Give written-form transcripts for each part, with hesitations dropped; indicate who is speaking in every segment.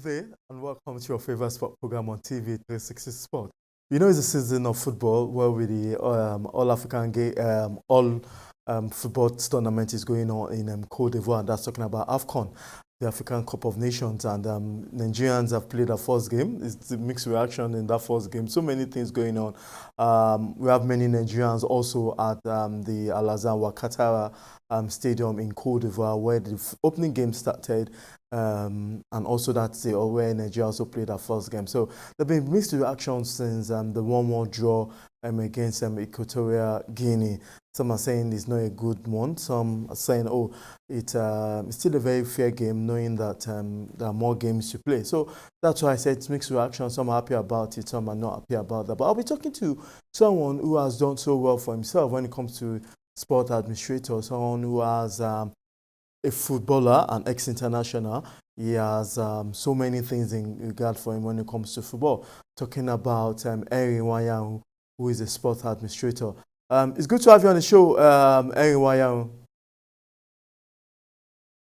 Speaker 1: day and welcome to your favorite sport program on TV 360 Sport. You know, it's a season of football where with the All African all football tournament is going on in Cote d'Ivoire, and that's talking about AFCON, the African Cup of Nations. And Nigerians have played their first game. It's a mixed reaction in that first game. So many things going on. We have many Nigerians also at the Alassane Ouattara Stadium in Cote d'Ivoire, where the opening game started. And also that's where Nigeria also played their first game. So there have been mixed reactions since the 1-1 draw against Equatorial Guinea. Some are saying it's not a good one. Some are saying, oh, it's still a very fair game, knowing that there are more games to play. So that's why I said it's mixed reactions. Some are happy about it, some are not happy about that. But I'll be talking to someone who has done so well for himself when it comes to sport administrator, someone who has a footballer, an ex-international. He has so many things in regard for him when it comes to football. Talking about Henry Wayan, who is a sport administrator. It's good to have you on the show, Henry Wayan.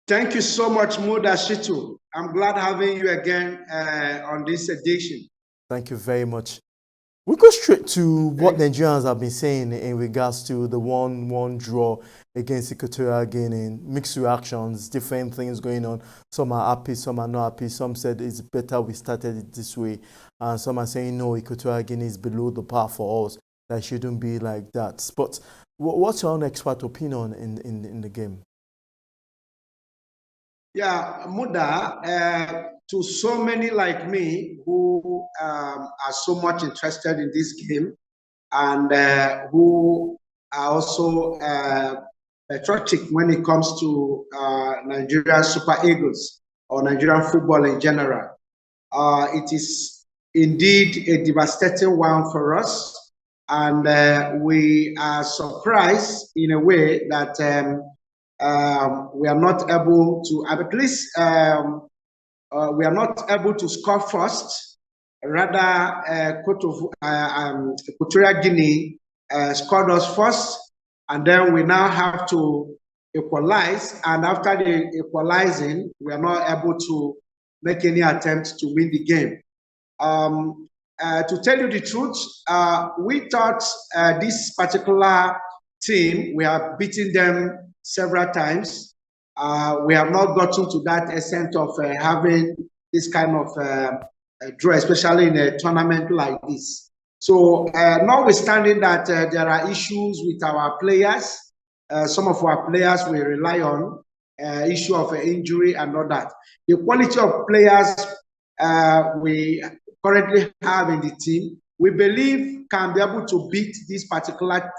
Speaker 2: Thank you so much, Muda Shitu. I'm glad having you again on this edition.
Speaker 1: Thank you very much. We go straight to what Nigerians have been saying in regards to the 1-1 draw against Equatorial Guinea. Mixed reactions, different things going on. Some are happy, some are not happy. Some said it's better we started it this way. And some are saying, no, Equatorial Guinea is below the par for us. That shouldn't be like that. But what's your own expert opinion in the game?
Speaker 2: Yeah, Muda, to so many like me who are so much interested in this game and who are also patriotic when it comes to Nigerian Super Eagles or Nigerian football in general. It is indeed a devastating one for us. And we are surprised in a way that we are not able to, at least we are not able to score first. Rather, Equatorial Guinea scored us first, and then we now have to equalize. And after the equalizing, we are not able to make any attempt to win the game. To tell you the truth, we thought this particular team, we have beaten them several times. We have not gotten to that extent of having this kind of draw, especially in a tournament like this. So notwithstanding that there are issues with our players, some of our players we rely on, issue of injury and all that. The quality of players we currently have in the team, we believe can be able to beat this particular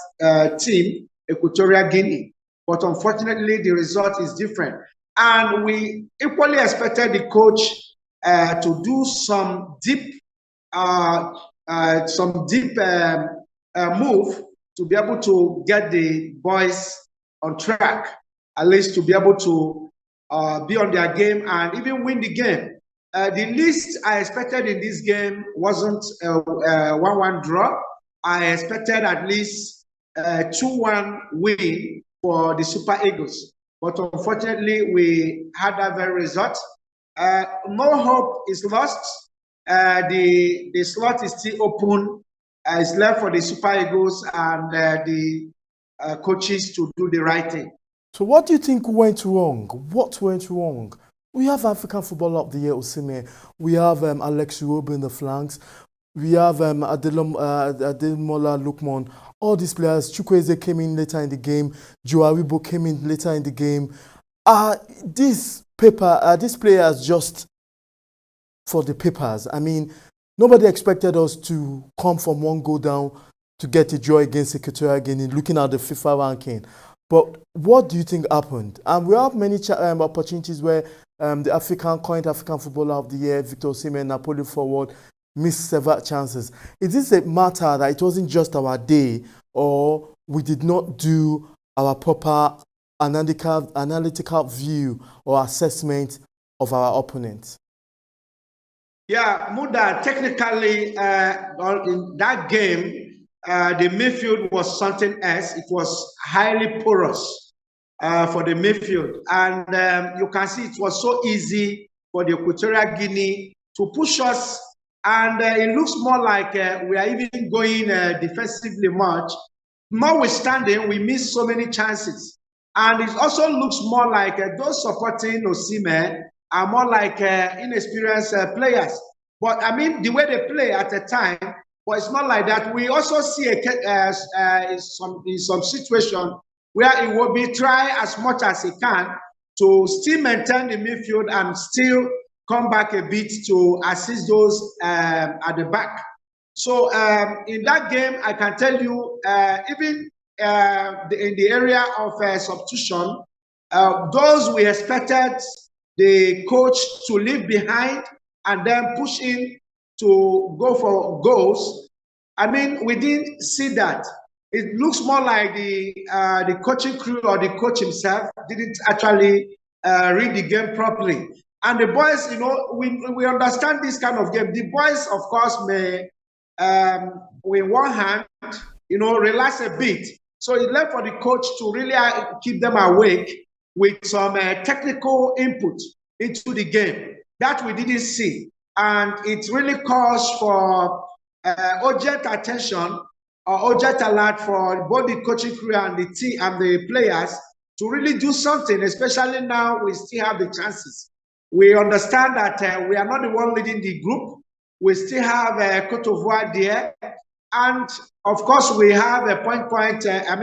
Speaker 2: team, Equatorial Guinea. But unfortunately, the result is different. And we equally expected the coach to do some deep move to be able to get the boys on track, at least to be able to be on their game and even win the game. The least I expected in this game wasn't a 1-1 draw. I expected at least a 2-1 win for the Super Eagles. But unfortunately, we had that very result. No hope is lost. The slot is still open. It's left for the Super Eagles and the coaches to do the right thing.
Speaker 1: So what do you think went wrong? What went wrong? We have African Footballer of the Year, Osimhen. We have Alex Iwobi in the flanks. We have Ademola Lookman. All these players, Chukwueze came in later in the game. Joe Aribo came in later in the game. These players just for the papers. I mean, nobody expected us to come from one goal down to get a draw against Equatorial Guinea, looking at the FIFA ranking. But what do you think happened? We have many opportunities where the current African Footballer of the Year, Victor Osimhen, Napoli forward, missed several chances. Is this a matter that it wasn't just our day, or we did not do our proper analytical view or assessment of our opponents?
Speaker 2: Yeah, Muda, technically, in that game, the midfield was something else. It was highly porous for the midfield. And you can see it was so easy for the Equatorial Guinea to push us, and it looks more like we are even going defensively much. Notwithstanding, we miss so many chances. And it also looks more like those supporting Osimhen are more like inexperienced players. But I mean, the way they play at the time, but it's not like that. We also see in some situation where it will be try as much as he can to still maintain the midfield and still come back a bit to assist those at the back. So in that game, I can tell you, even in the area of substitution, those we expected the coach to leave behind and then push in to go for goals. I mean, we didn't see that. It looks more like the coaching crew or the coach himself didn't actually read the game properly. And the boys, you know, we understand this kind of game. The boys, of course, may, with one hand, you know, relax a bit. So it left for the coach to really keep them awake with some technical input into the game that we didn't see. And it really calls for urgent attention or urgent alert for both the coaching crew and the team and the players to really do something, especially now we still have the chances. We understand that we are not the one leading the group. We still have Cote d'Ivoire there. And of course, we have a point that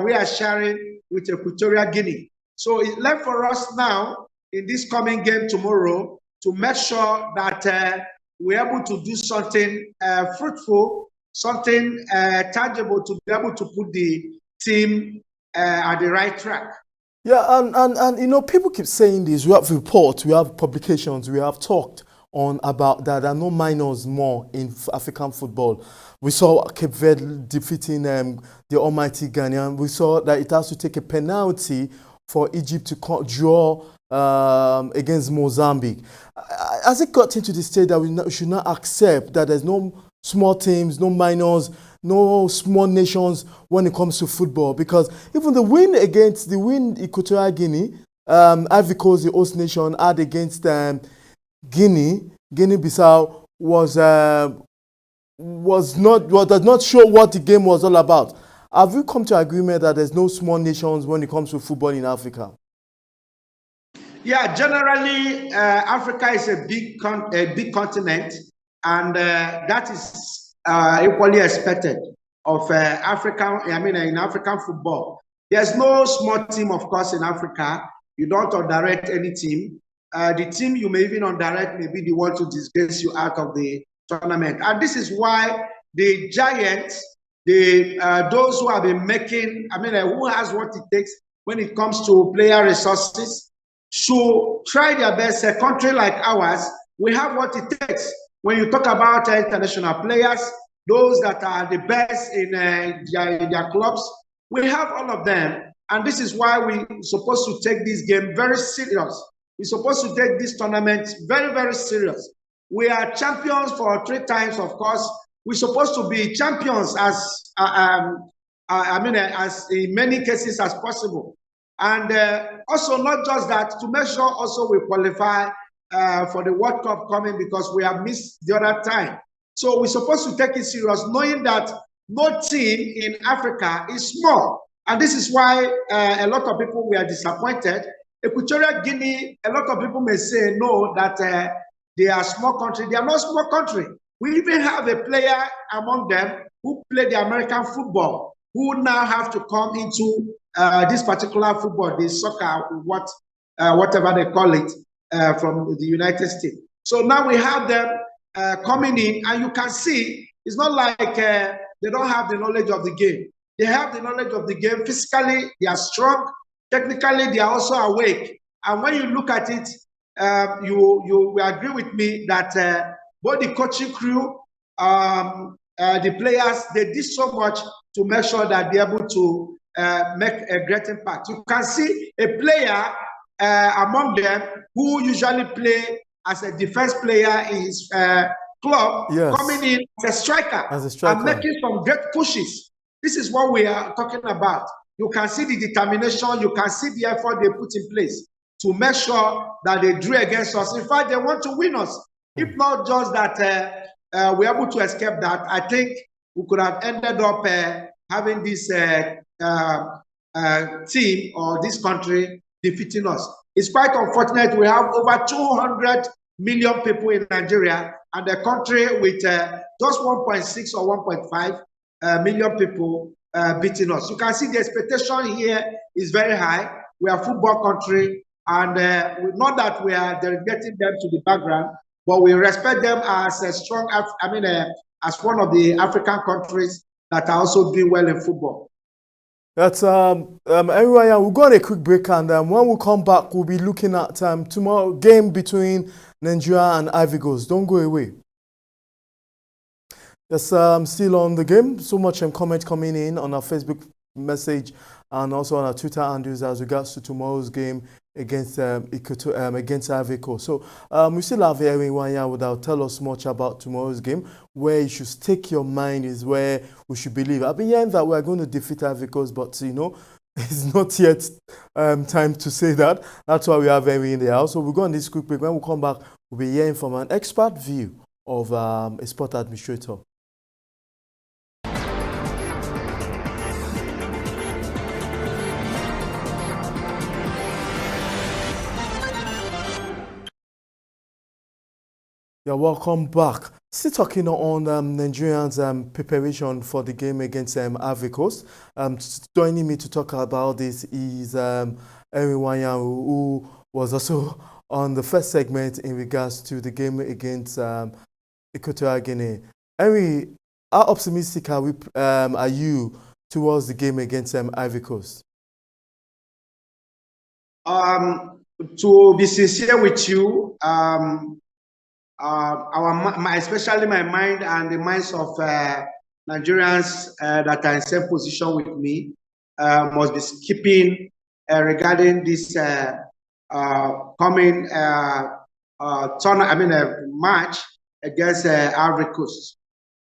Speaker 2: we are sharing with Equatorial Guinea. So it's left for us now in this coming game tomorrow to make sure that we're able to do something fruitful, something tangible to be able to put the team at the right track.
Speaker 1: Yeah, and you know, people keep saying this. We have reports, we have publications, we have talked on about that. There are no minors more in African football. We saw Cape Verde defeating the almighty Ghana. We saw that it has to take a penalty for Egypt to draw against Mozambique. Has it got into the state that we should not accept that there's no small teams, no minors, no small nations when it comes to football? Because even the win Equatorial Guinea, Ivory Coast, the host nation, had against Guinea-Bissau does not show what the game was all about. Have you come to agreement that there's no small nations when it comes to football in Africa?
Speaker 2: Yeah, generally, Africa is a big continent, and that is equally expected of in African football. There's no small team, of course, in Africa. You don't underrate any team. The team you may even underrate may be the one to disgrace you out of the tournament. And this is why the giants, those who have been making, who has what it takes when it comes to player resources, should try their best. A country like ours, we have what it takes. When you talk about international players, those that are the best in their clubs, we have all of them. And this is why we're supposed to take this game very serious. We're supposed to take this tournament very, very serious. We are champions for 3 times, of course. We're supposed to be champions as in many cases as possible. And also not just that, to make sure also we qualify for the World Cup coming, because we have missed the other time. So we're supposed to take it serious, knowing that no team in Africa is small. And this is why a lot of people were disappointed. Equatorial Guinea, a lot of people may say no, that they are a small country. They are not a small country. We even have a player among them who played the American football, who now have to come into this particular football, the soccer, whatever they call it, from the United States. So now we have them coming in, and you can see it's not like they don't have the knowledge of the game. They have the knowledge of the game. Physically, they are strong. Technically, they are also awake. And when you look at it, you will agree with me that both the coaching crew, the players, they did so much to make sure that they're able to make a great impact. You can see a player among them who usually play as a defense player in his club, yes, coming in as a striker and making some great pushes. This is what we are talking about. You can see the determination, you can see the effort they put in place. to make sure that they drew against us. In fact, they want to win us. If not just that we're able to escape that, I think we could have ended up having this team or this country defeating us. It's quite unfortunate. We have over 200 million people in Nigeria, and a country with just 1.6 or 1.5 million people beating us. You can see the expectation here is very high. We are a football country, and not that we are delegating them to the background, but we respect them as a strong, as one of the African countries that are also doing well in football.
Speaker 1: That's everyone. Yeah, we'll go on a quick break, and when we come back, we'll be looking at tomorrow game between Nigeria and Ivory Coast. Don't go away. Yes, still on the game. So much comment coming in on our Facebook message and also on our Twitter handles as regards to tomorrow's game against against Ivory Coast. So we still have everyone here without tell us much about tomorrow's game. Where you should stick your mind is where we should believe. I've been hearing that we're going to defeat Ivory Coast, but you know, it's not yet time to say that. That's why we have Henry in the house. So we'll go on this quick break. When we come back, we'll be hearing from an expert view of a sport administrator. Yeah, welcome back. Still talking on Nigerians' preparation for the game against Ivory Coast. Joining me to talk about this is Henry who was also on the first segment in regards to the game against Equatorial Guinea. Henry, how optimistic are you towards the game against Ivory Coast?
Speaker 2: To be sincere with you, especially my mind and the minds of Nigerians that are in same position with me must be skipping regarding this coming match against Ivory Coast.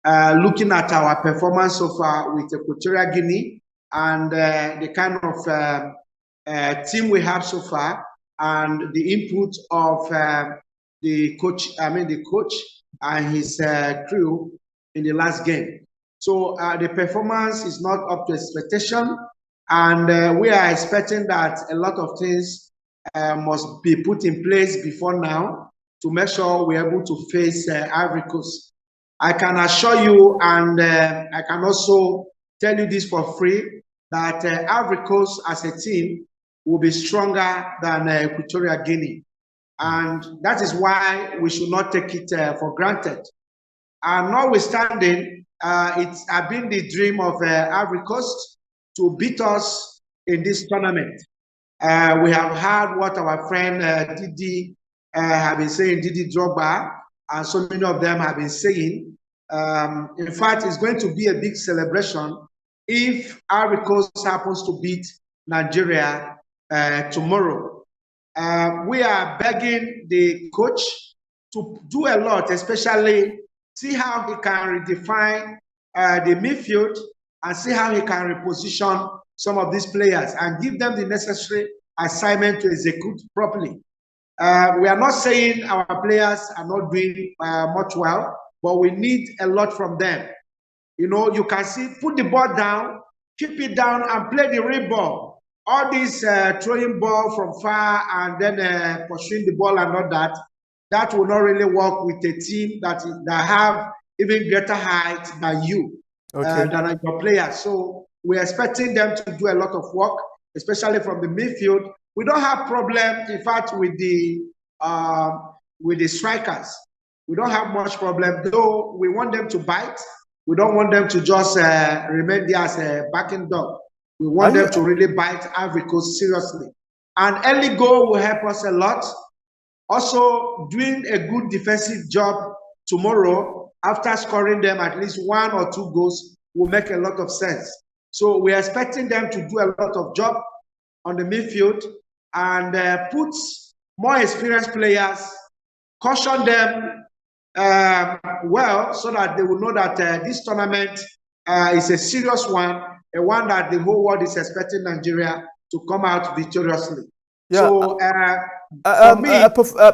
Speaker 2: Looking at our performance so far with Equatorial Guinea and the kind of team we have so far and the input of the coach and his crew in the last game. So the performance is not up to expectation, and we are expecting that a lot of things must be put in place before now to make sure we're able to face Ivory Coast. I can assure you, and I can also tell you this for free, that Ivory Coast as a team will be stronger than Equatorial Guinea. And that is why we should not take it for granted. And notwithstanding, it's been the dream of Ivory Coast to beat us in this tournament. We have heard what our friend Didi have been saying, Didi Drogba, and so many of them have been saying. In fact, it's going to be a big celebration if Ivory Coast happens to beat Nigeria tomorrow. We are begging the coach to do a lot, especially see how he can redefine the midfield and see how he can reposition some of these players and give them the necessary assignment to execute properly. We are not saying our players are not doing much well, but we need a lot from them. You know, you can see, put the ball down, keep it down, and play the real ball. All this throwing ball from far and then pursuing the ball and all that, that will not really work with a team that have even greater height than you, than your players. So we're expecting them to do a lot of work, especially from the midfield. We don't have problem, in fact, with the strikers. We don't have much problem, though we want them to bite. We don't want them to just remain there as a backing dog. We want them to really bite Ivory Coast seriously. An early goal will help us a lot. Also, doing a good defensive job tomorrow after scoring them at least 1 or 2 goals will make a lot of sense. So we're expecting them to do a lot of job on the midfield and put more experienced players, caution them well so that they will know that this tournament is a serious one, a one that the whole world is expecting Nigeria to come out victoriously.
Speaker 1: Yeah.
Speaker 2: So for me,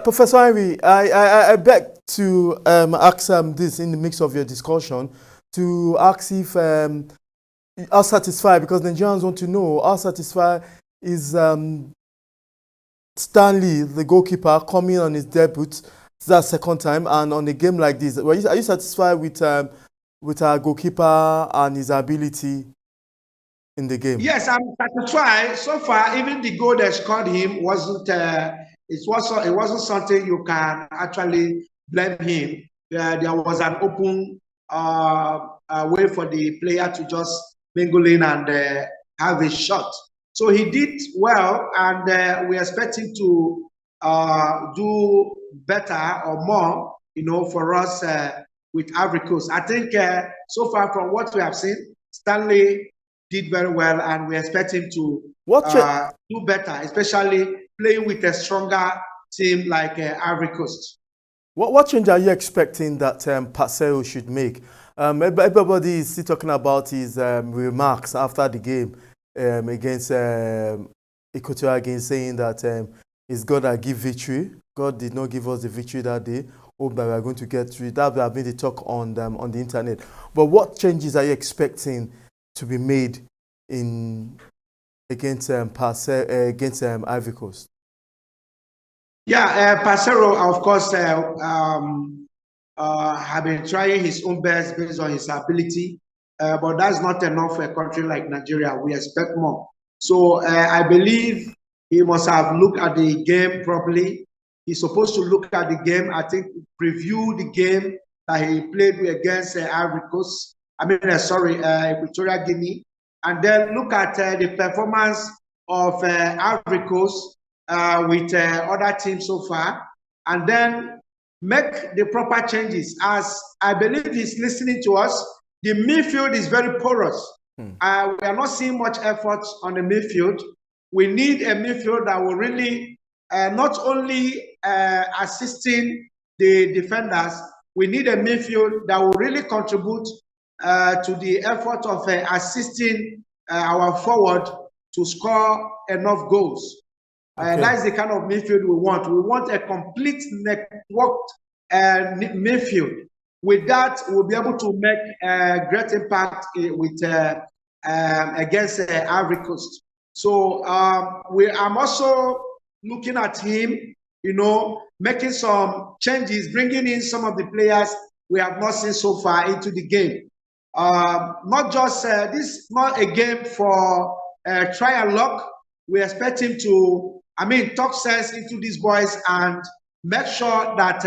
Speaker 1: Professor Henry, I beg to ask this in the mix of your discussion to ask if how satisfied, because Nigerians want to know how satisfied is Stanley, the goalkeeper, coming on his debut. That's second time, and on a game like this, are you satisfied with our goalkeeper and his ability in the game?
Speaker 2: yes, I'm satisfied. So far, even the goal that scored him wasn't. It wasn't something you can actually blame him. There was an open way for the player to just mingle in and have a shot. So he did well, and we expect him to do better or more. For us with Ivory Coast. I think so far from what we have seen, Stanley did very well, and we expect him to
Speaker 1: What cha-
Speaker 2: do better, especially playing with a stronger team like Ivory Coast.
Speaker 1: what change are you expecting that Paseo should make? Everybody is still talking about his remarks after the game against Equatorial Guinea, saying that it's God that give victory. God did not give us the victory that day. Hope that we are going to get through. That will have been the talk on the internet. But what changes are you expecting to be made in against Ivory Coast?
Speaker 2: Yeah, Pacero, of course, have been trying his own best based on his ability, but that's not enough for a country like Nigeria. We expect more. So I believe he must have looked at the game properly. He's supposed to look at the game, I think, preview the game that he played against Ivory Coast. Equatorial Guinea, and then look at the performance of Ivory Coast with other teams so far, and then make the proper changes. As I believe he's listening to us, the midfield is very porous. We are not seeing much effort on the midfield. We need a midfield that will really not only assisting the defenders, we need a midfield that will really contribute to the effort of assisting our forward to score enough goals.
Speaker 1: Okay.
Speaker 2: That's the kind of midfield we want. We want a complete networked midfield. With that, we'll be able to make a great impact against Ivory Coast. So I'm also looking at him, making some changes, bringing in some of the players we have not seen so far into the game. Not just this is not a game for try and luck. We expect him to, talk sense into these boys and make sure that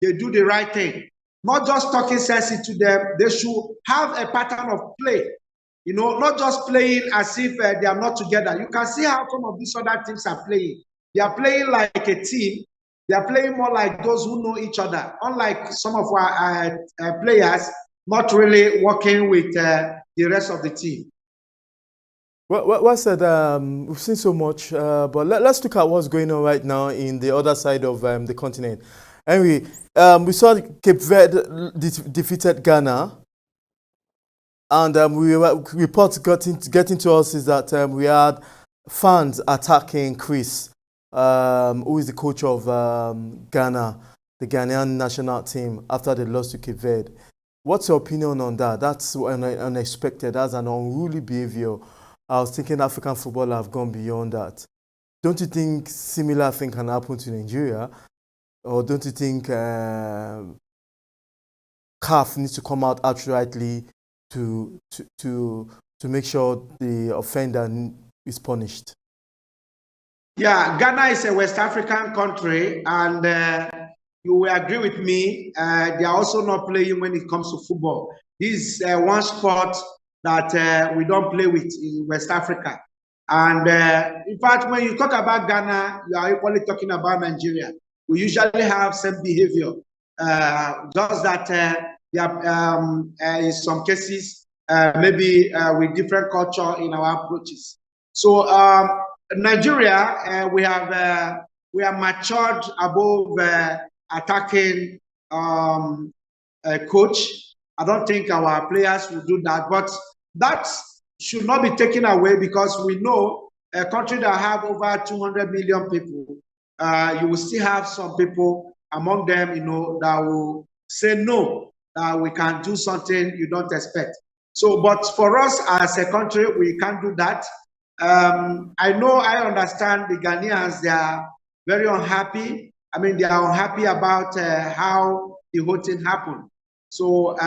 Speaker 2: they do the right thing. Not just talking sense into them, they should have a pattern of play. Not just playing as if they are not together. You can see how some of these other teams are playing. They are playing like a team. They are playing more like those who know each other. Unlike some of our players, not really working with the rest of the team.
Speaker 1: Well said. We've seen so much, but let's look at what's going on right now in the other side of the continent. Anyway, we saw Cape Verde defeated Ghana, and reports getting to us is that we had fans attacking Chris, who is the coach of Ghana, the Ghanaian national team, after they lost to Cape Verde. What's your opinion on that? That's unexpected. That's an unruly behavior. I was thinking African football have gone beyond that. Don't you think similar thing can happen to Nigeria? Or don't you think CAF needs to come out outrightly to make sure the offender is punished?
Speaker 2: Yeah, Ghana is a West African country, and you will agree with me, they are also not playing when it comes to football. This is one sport that we don't play with in West Africa. And in fact, when you talk about Ghana, you are equally talking about Nigeria. We usually have same behavior, just that in some cases, maybe with different culture in our approaches. So Nigeria, we are matured above attacking a coach. I don't think our players will do that, but that should not be taken away because we know a country that have over 200 million people, you will still have some people among them, that will say no, that we can do something you don't expect. So, but for us as a country, we can't do that. I understand the Ghanaians, they are very unhappy. I mean, they are unhappy about how the whole thing happened. So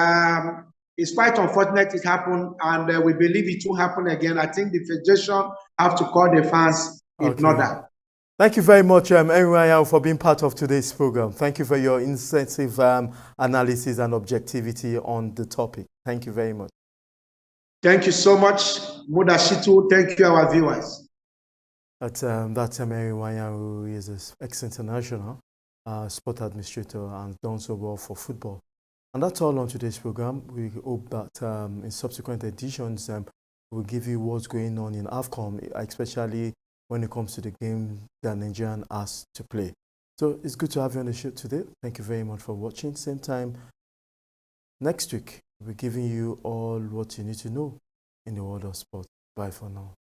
Speaker 2: it's quite unfortunate it happened, and we believe it will happen again. I think the federation have to call the fans in order.
Speaker 1: Thank you very much, everyone, for being part of today's program. Thank you for your incentive analysis and objectivity on the topic. Thank you very much.
Speaker 2: Thank you so much, Mudashitu. Thank you, our viewers.
Speaker 1: That's Mary Wanya, who is an ex-international sport administrator and done so well for football. And that's all on today's program. We hope that in subsequent editions, we'll give you what's going on in AFCON, especially when it comes to the game that Nigerian has to play. So it's good to have you on the show today. Thank you very much for watching. Same time next week, we're giving you all what you need to know in the world of sport. Bye for now.